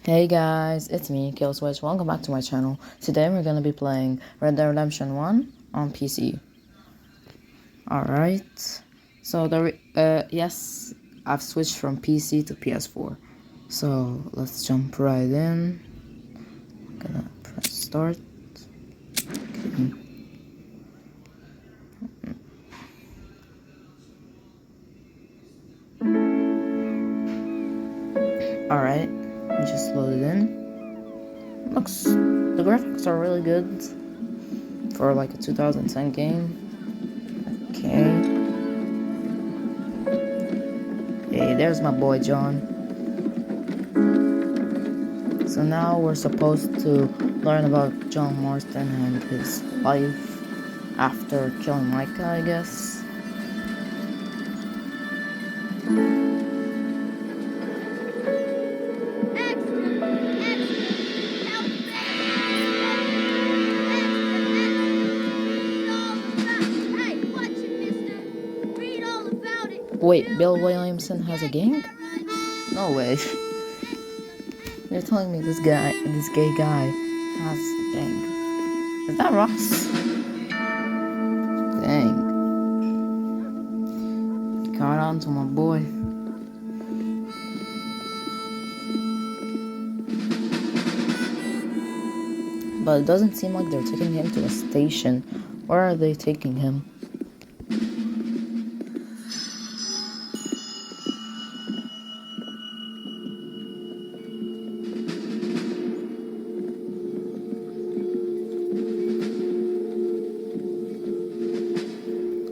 Hey guys, it's me, Killswitch. Welcome back to my channel. Today we're gonna be playing Red Dead Redemption 1 on PC. Alright. So yes, I've switched from PC to PS4. So let's jump right in. I'm gonna press start. Okay. Alright, we just loaded in. The graphics are really good for like a 2010 game. Okay. Hey, there's my boy John. So now we're supposed to learn about John Marston and his life after killing Micah, I guess. Wait, Bill Williamson has a gang? No way. You're telling me this gay guy has a gang. Is that Ross? Dang. He caught on to my boy. But it doesn't seem like they're taking him to a station. Where are they taking him?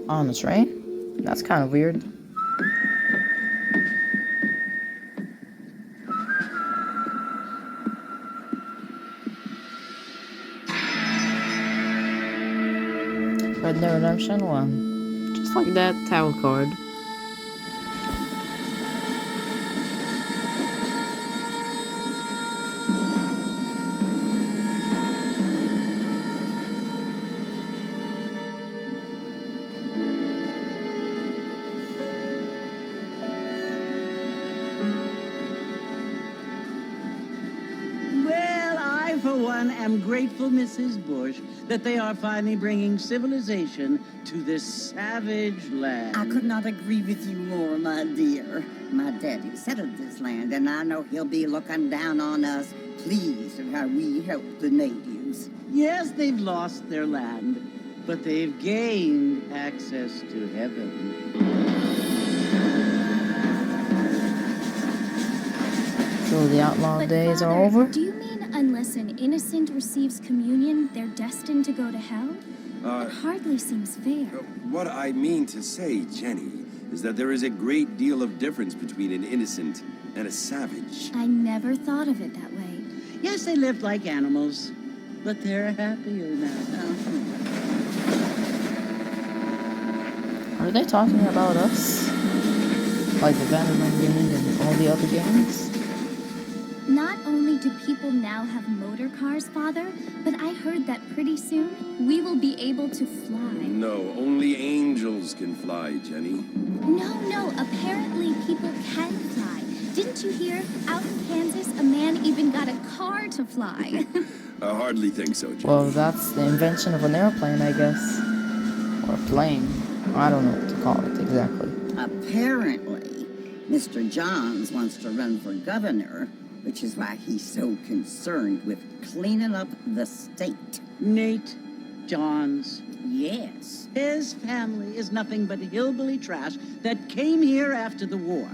On the train? That's kind of weird. Red Dead Redemption 1. Just like that title card. For one, am grateful, Mrs. Bush, that they are finally bringing civilization to this savage land. I could not agree with you more, my dear. My daddy settled this land, and I know he'll be looking down on us, pleased at how we help the natives. Yes, they've lost their land, but they've gained access to heaven. So the outlaw days are over? Do you mean unless an innocent receives communion, they're destined to go to hell? It hardly seems fair. What I mean to say, Jenny, is that there is a great deal of difference between an innocent and a savage. I never thought of it that way. Yes, they lived like animals, but they're happier now. Are they talking about us? Like the Vanderman gang and all the other gangs? Not only do people now have motor cars, Father, but I heard that pretty soon we will be able to fly. No, only angels can fly, Jenny. No, apparently people can fly. Didn't you hear? Out in Kansas, a man even got a car to fly. I hardly think so, Jenny. Well, that's the invention of an airplane, I guess. Or a plane. I don't know what to call it exactly. Apparently, Mr. Johns wants to run for governor, which is why he's so concerned with cleaning up the state. Nate Johns. Yes. His family is nothing but hillbilly trash that came here after the war.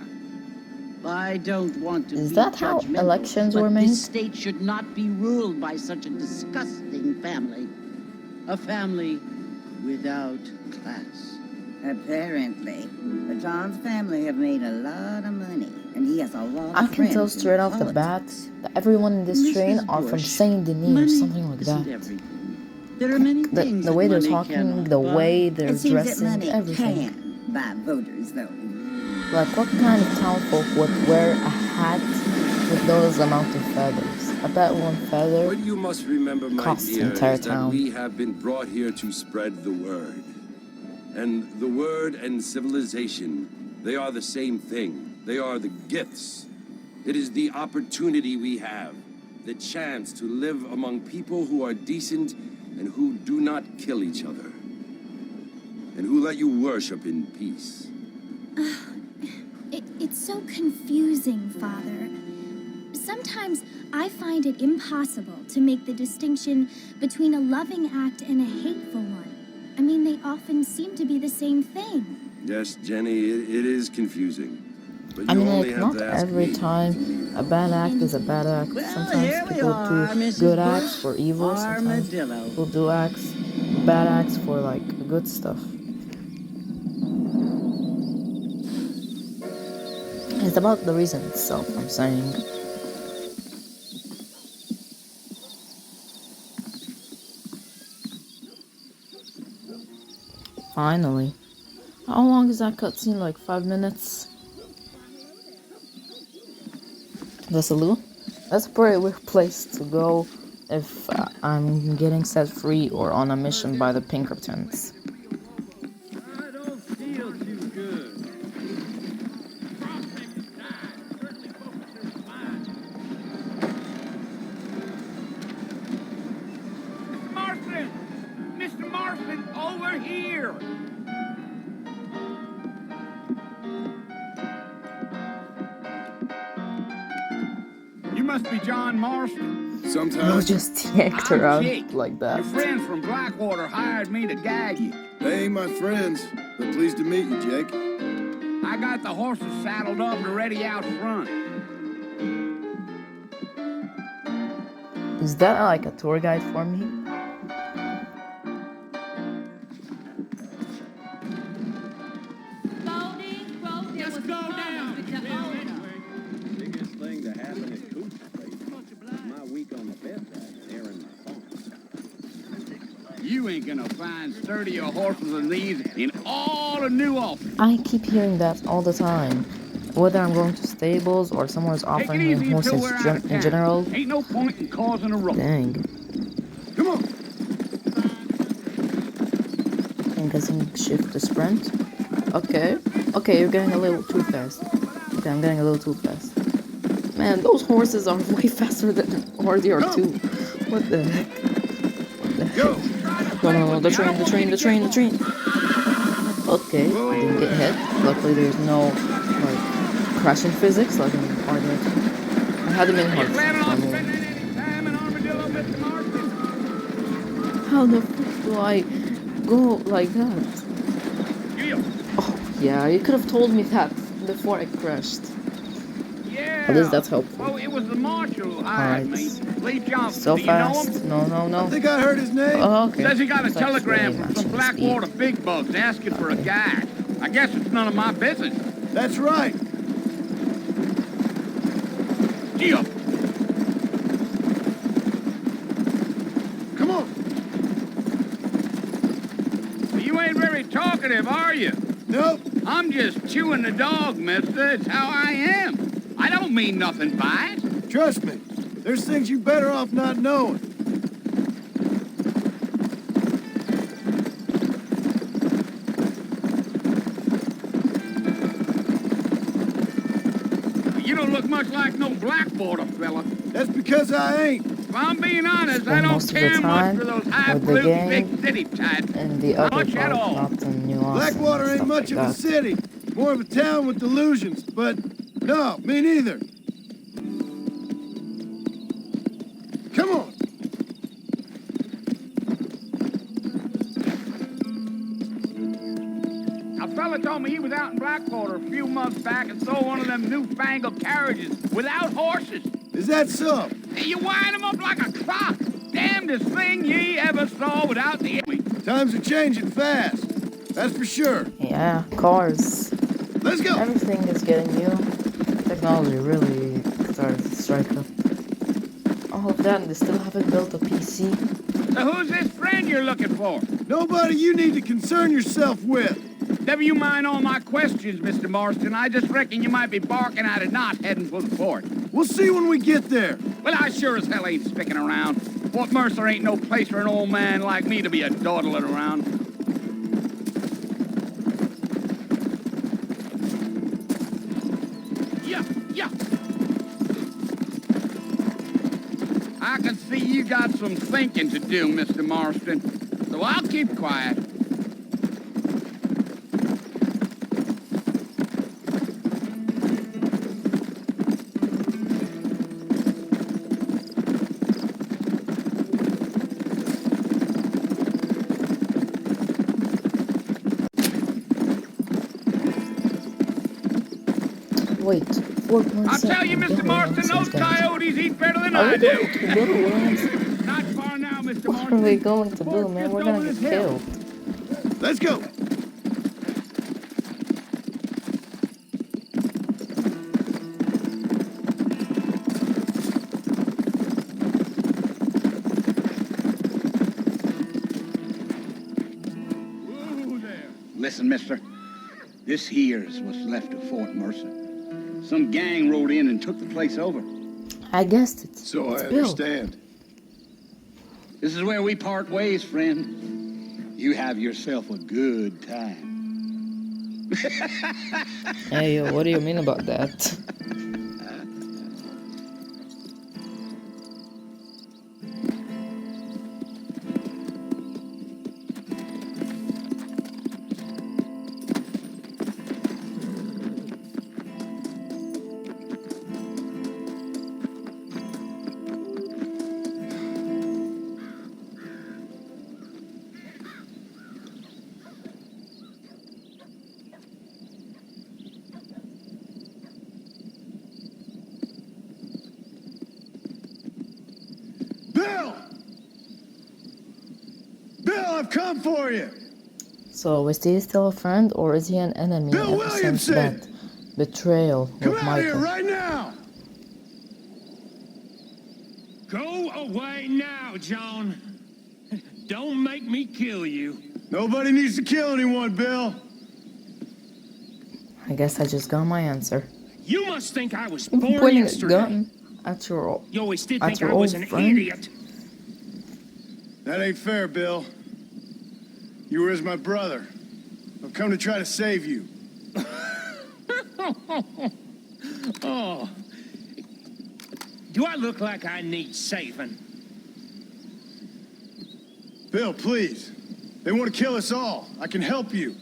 I don't want to Is be that how judgmental, elections but were made? This state should not be ruled by such a disgusting family. A family without class. Apparently, the Johns family have made a lot of money, and he has a lot I of can friends tell in straight off the bat politics. that everyone in this train Mrs. are from Bush, Saint Denis or money something like isn't that. everything. There are many things The way they're that money talking, cannot the buy. way they're It seems that dressing, money everything. can buy voters, though. Like, what kind of townfolk would wear a hat with those amount of feathers? I bet one feather What you must remember, my costs the dear, entire is that town. we have been brought here to spread the word. And the word and civilization, they are the same thing. They are the gifts. It is the opportunity we have, the chance to live among people who are decent and who do not kill each other, and who let you worship in peace. It's so confusing, Father. Sometimes I find it impossible to make the distinction between a loving act and a hateful one. I mean, they often seem to be the same thing. Yes, Jenny, it is confusing. But I you mean, only like, have not to ask every me. time a bad act is a bad act. Well, Sometimes here we people are, do Mrs. good Bush. acts for evil. Sometimes Armadillo. people do acts, bad acts for like good stuff. It's about the reason itself, I'm saying. Finally. How long is that cutscene? Like 5 minutes? The saloon? That's a pretty weird place to go if I'm getting set free or on a mission by the Pinkertons. I don't feel too good. Marston! Mr. Marston, over here! You must be John Marston. We'll Sometimes just yanked I'm around Jake. like that. Your friends from Blackwater hired me to gag you. they ain't my friends, but pleased to meet you, Jake. I got the horses saddled up and ready out front. Is that like a tour guide for me? Let's go down! Biggest thing to happen at Coop's place is my week on the bed ride airing my phone. You ain't gonna find sturdier horses than these in all of New Ulster. I keep hearing that all the time. Whether I'm going to stables or someone's Take offering it me easy until horses we're out of in town. general. Ain't no point in causing a ruckus. Dang. Come on! I'm guessing shift to sprint. Okay. Okay, you're getting a little too fast. Okay, I'm getting a little too fast. Man, those horses are way faster than RDR2. What the heck? What the heck? No, the train. Okay, I didn't get hit. Luckily, there's no, like, crashing physics like in RDR2. I had a mini You heart. planning on spending any time in Armadillo, Mr. Marston? How the fuck do I go like that? Yeah. Oh, yeah, you could have told me that before I crashed. Yeah. At least that's helpful. Oh, it was the marshal who hired me. Alright. Lee Johnson. So Do you know fast. him? No. I think I heard his name. Oh, okay. Says he got a Looks like it's telegram really from some matching speed. Blackwater big bugs asking for a guide. I guess it's none of my business. That's right. Gee up. Come on. You ain't very talkative, are you? Nope. I'm just chewing the dog, mister. It's how I am. I don't mean nothing by it. Trust me. There's things you better off not knowing. You don't look much like no Blackwater fella. That's because I ain't. If I'm being honest, Spend I don't most of the care much time for those with the highfalutin gang big city types. And the Not other much at part, all. not the nuance. Blackwater and ain't stuff much like of a that. city. More of a town with delusions, but no, me neither. Come on. A fella told me he was out in Blackwater a few months back and saw one of them newfangled carriages without horses. Is that so? And you wind 'em up like a clock. Damnedest thing ye ever saw without the... Times are changing fast. That's for sure. Yeah, cars. Let's go. Everything is getting new. Technology really started to strike up. All of that, and they still haven't built a PC. So who's this friend you're looking for? Nobody you need to concern yourself with. Never you mind all my questions, Mr. Marston. I just reckon you might be barking at a knot heading for the fort. We'll see when we get there. Well, I sure as hell ain't sticking around. Fort Mercer ain't no place for an old man like me to be a dawdling around. Yeah. I can see you got some thinking to do, Mr. Marston. So I'll keep quiet. Wait, 4.7. I'll tell you, Mr. Marston, those coyotes eat better than I do. Not far now, Mr. What Marston. are we going to do, Fork man? just We're over gonna this get hill. killed. Let's go. Whoa there. Listen, mister. This here's what's left of Fort Mercer. Some gang rode in and took the place over. I guessed it. So I It's Bill. understand. This is where we part ways, friend. You have yourself a good time. Hey, yo, what do you mean about that? Bill! Bill, I've come for you! So, is he still a friend or is he an enemy Bill ever since Williamson! that betrayal Come with out here Michael? right now! Go away now, John. Don't make me kill you. Nobody needs to kill anyone, Bill. I guess I just got my answer. You must think I was born Pointing a yesterday. gun at your You always did at think your I was old an friend? idiot. That ain't fair, Bill. You were as my brother. I've come to try to save you. Oh. Do I look like I need saving? Bill, please. They want to kill us all. I can help you.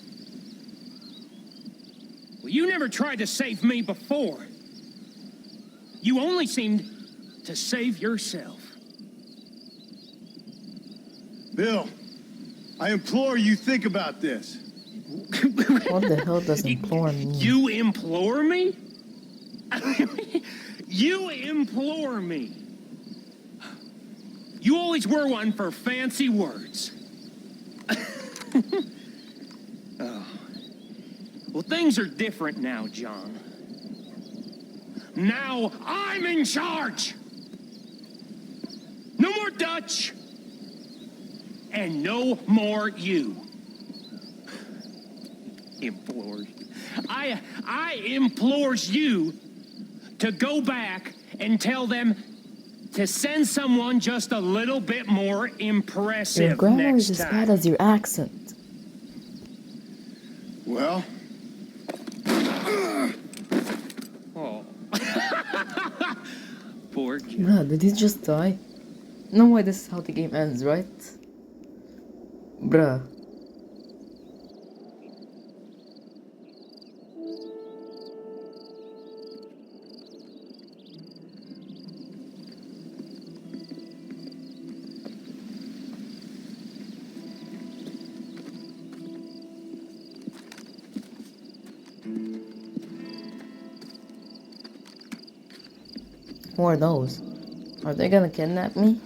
Well, you never tried to save me before. You only seemed to save yourself. Bill, I implore you, think about this. What the hell does implore mean? You implore me? You implore me. You always were one for fancy words. Oh. Well, things are different now, John. Now I'm in charge. No more Dutch. And no more you. Implores. I implores you to go back and tell them to send someone just a little bit more impressive Your grammar next is as time. bad as your accent. Well, Oh. Poor John. Bruh, did he just die? No way, this is how the game ends, right? Bruh. Who are those? Are they gonna kidnap me?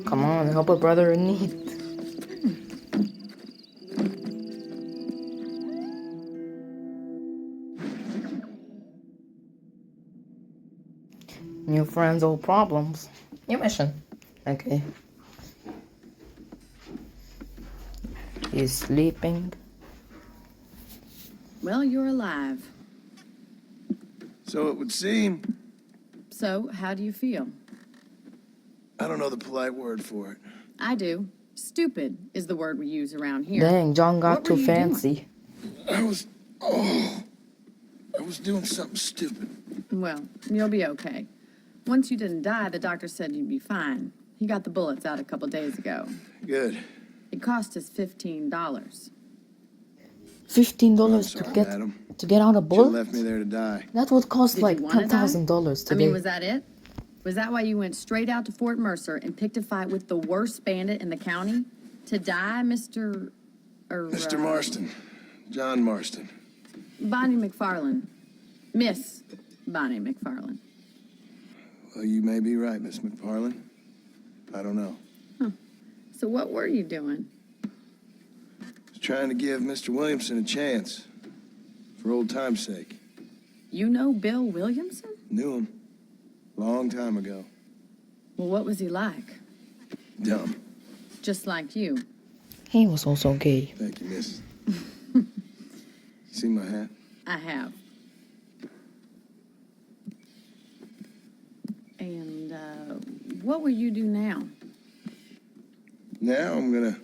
Come on, help a brother in need. New friends, old problems. New mission. Okay. He's sleeping. Well, you're alive. so it would seem. So, how do you feel? I don't know the polite word for it. I do. Stupid is the word we use around here. Dang, John got What were too you fancy. I was doing something stupid. Well, you'll be okay. Once you didn't die, the doctor said you'd be fine. He got the bullets out a couple days ago. Good. It cost us $15. $15 Sorry, to get out a Should've bullet? left me there to die. That would cost Did like you wanna die? $10,000 I today. mean, was that it? Was that why you went straight out to Fort Mercer and picked a fight with the worst bandit in the county? To die, Mr. Mr. Marston. John Marston. Bonnie McFarlane. Miss Bonnie McFarlane. Well, you may be right, Miss McFarlane. I don't know. So what were you doing? I was trying to give Mr. Williamson a chance. For old time's sake. You know Bill Williamson? Knew him. Long time ago. Well, what was he like? Dumb. Just like you. He was also gay. Thank you, miss. You see my hat? I have. And, what will you do now? Now I'm gonna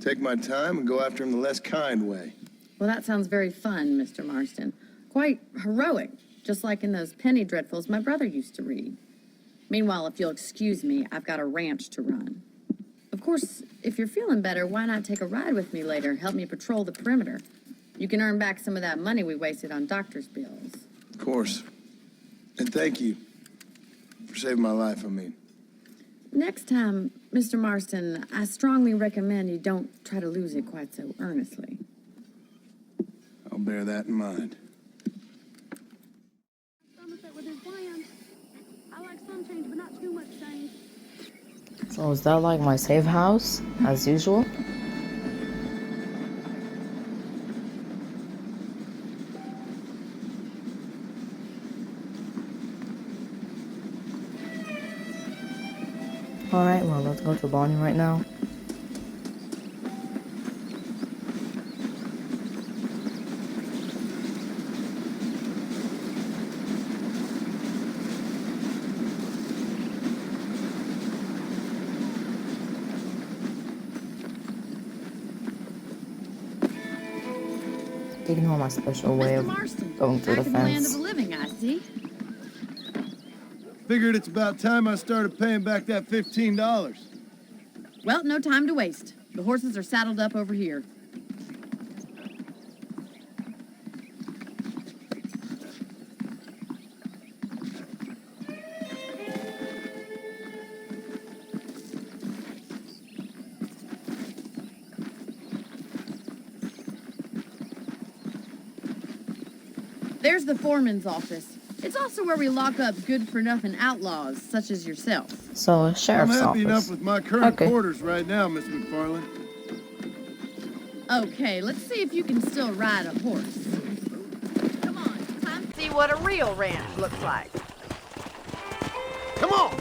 take my time and go after him the less kind way. Well, that sounds very fun, Mr. Marston. Quite heroic, just like in those penny dreadfuls my brother used to read. Meanwhile, if you'll excuse me, I've got a ranch to run. Of course, if you're feeling better, why not take a ride with me later? Help me patrol the perimeter. You can earn back some of that money we wasted on doctor's bills. Of course. And thank you for saving my life, I mean. Next time, Mr. Marston, I strongly recommend you don't try to lose it quite so earnestly. I'll bear that in mind. So is that like my safe house, as usual? Alright, well, let's go to Bonnie right now. Ignore my special way of going through the Back in the land of fence. the living, I see. Figured it's about time I started paying back that $15. Well, no time to waste. The horses are saddled up over here. There's the foreman's office. It's also where we lock up good-for-nothing outlaws, such as yourself. So, a sheriff's I'm happy office. enough with my current Okay. quarters right now, Miss McFarlane. Okay, let's see if you can still ride a horse. Come on, time to see what a real ranch looks like. Come on!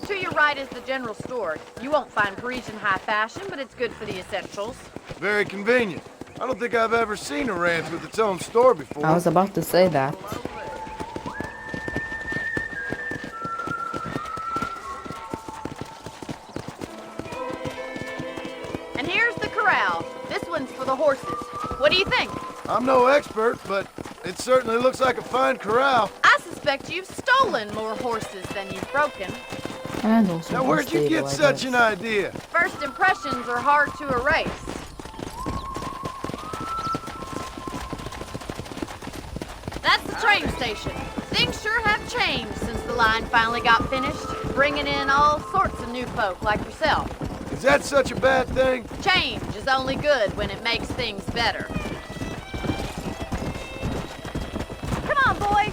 To your right is the general store. You won't find Parisian high fashion, but it's good for the essentials. Very convenient. I don't think I've ever seen a ranch with its own store before. I was about to say that. And here's the corral. This one's for the horses. What do you think? I'm no expert, but it certainly looks like a fine corral. I suspect you've stolen more horses than you've broken. And also Now, where'd you get such an idea? First impressions are hard to erase. That's the train station. Things sure have changed since the line finally got finished, bringing in all sorts of new folk like yourself. Is that such a bad thing? Change is only good when it makes things better. Come on, boy.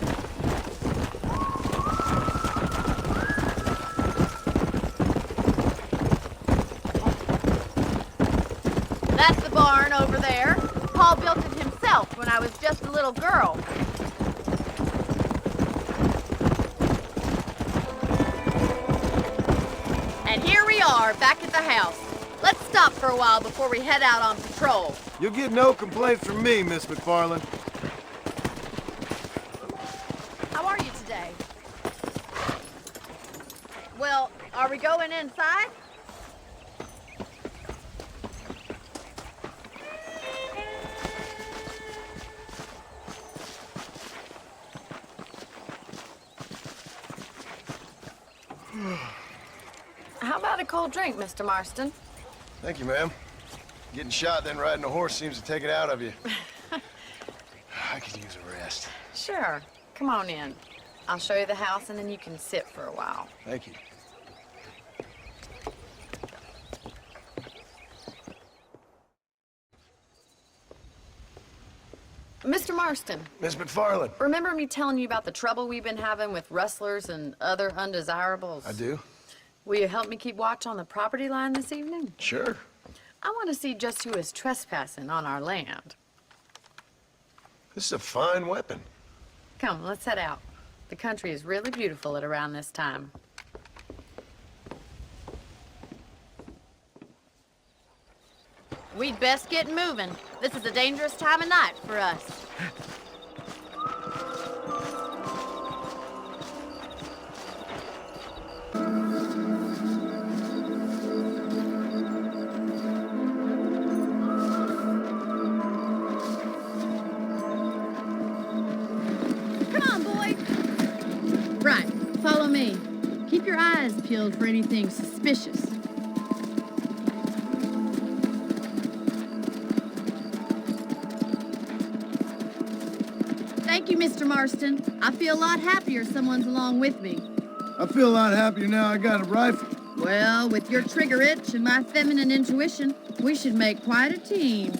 That's the barn over there. Paul built it himself when I was just a little girl. And are, back at the house. Let's stop for a while before we head out on patrol. You'll get no complaints from me, Miss McFarland. How are you today? Well, are we going inside? How about a cold drink, Mr. Marston? Thank you, ma'am. Getting shot, then riding a horse seems to take it out of you. I could use a rest. Sure. Come on in. I'll show you the house, and then you can sit for a while. Thank you. Mr. Marston, Miss McFarland. remember me telling you about the trouble we've been having with rustlers and other undesirables? I do? Will you help me keep watch on the property line this evening? Sure. I want to see just who is trespassing on our land. This is a fine weapon. Come, let's head out. The country is really beautiful at around this time. We'd best get moving. This is a dangerous time of night for us. Come on, boy. Right, follow me. Keep your eyes peeled for anything suspicious. Thank you, Mr. Marston. I feel a lot happier someone's along with me. I feel a lot happier now I got a rifle. Well, with your trigger itch and my feminine intuition, we should make quite a team.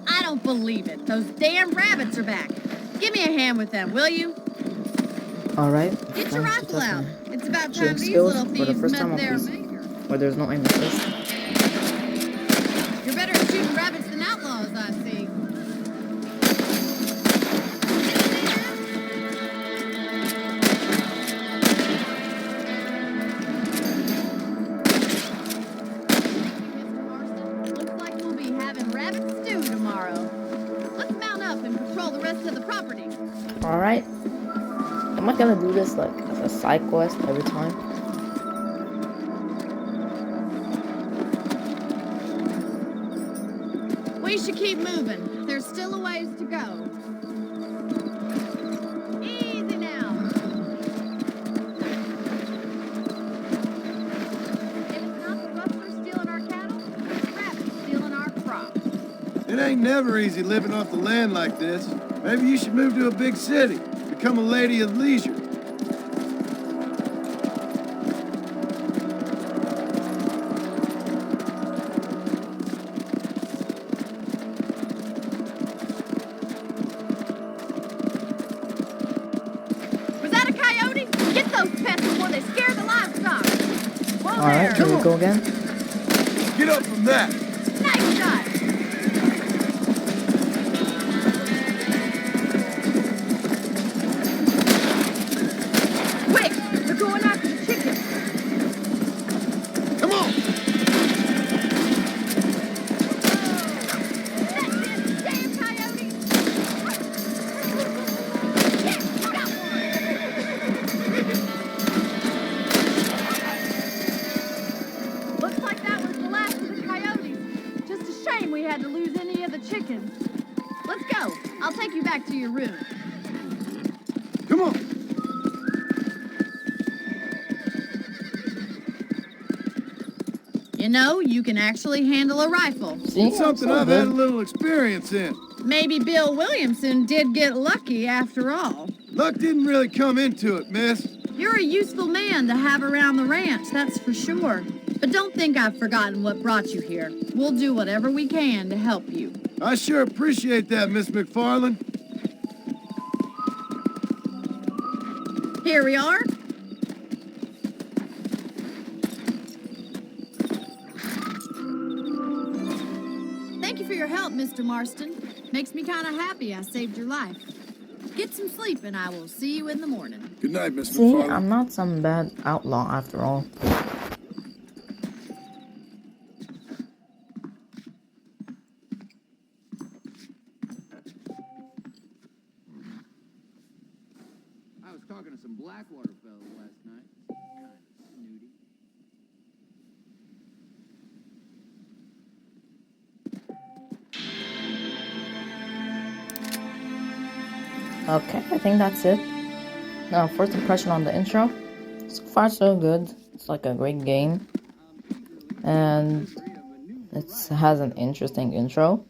I don't believe it. Those damn rabbits are back. Give me a hand with them, will you? Alright. Get your rifle out. It's about time Shooting these skills little for the thieves first met time on their PC, maker. where there's no aim assist. You're better at shooting rabbits than outlaws, I see. Mr. Marston, looks like we'll be having rabbit stew tomorrow. Let's mount up and patrol the rest of the property. Alright. Am I gonna do this like as a side quest every time? We should keep moving. There's still a ways to go. Easy now. If it's not the rustlers stealing our cattle, it's the rabbits stealing our crops. It ain't never easy living off the land like this. Maybe you should move to a big city. Become a lady of leisure. Was that a coyote? Get those pests before they scare the livestock. Whoa Alright, there. here we go again. Get up from that. Nice shot. Quick, they're going after the chicken. Come on. That's it, damn coyote. Yes, got one. Looks like that was the last of the coyotes. Just a shame we had to lose any of the chickens. Let's go. I'll take you back to your room. Come on. You know, you can actually handle a rifle. See? It's something So I've had a good. little experience in. Maybe Bill Williamson did get lucky after all. Luck didn't really come into it, miss. You're a useful man to have around the ranch, that's for sure. But don't think I've forgotten what brought you here. We'll do whatever we can to help you. I sure appreciate that, Miss McFarland. Here we are. you for your help, Mr. Marston. Makes me kind of happy I saved your life. Get some sleep, and I will see you in the morning. Good night, Miss See, McFarlane. I'm not some bad outlaw after all. I was talking to some Blackwater fellas last night. Kind of snooty. Okay, I think that's it. Now, first impression on the intro. So far, so good. It's like a great game. And it has an interesting intro.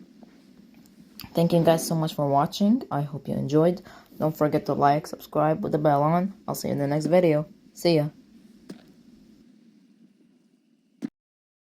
Thank you guys so much for watching. I hope you enjoyed. Don't forget to like, subscribe with the bell on. I'll see you in the next video. See ya.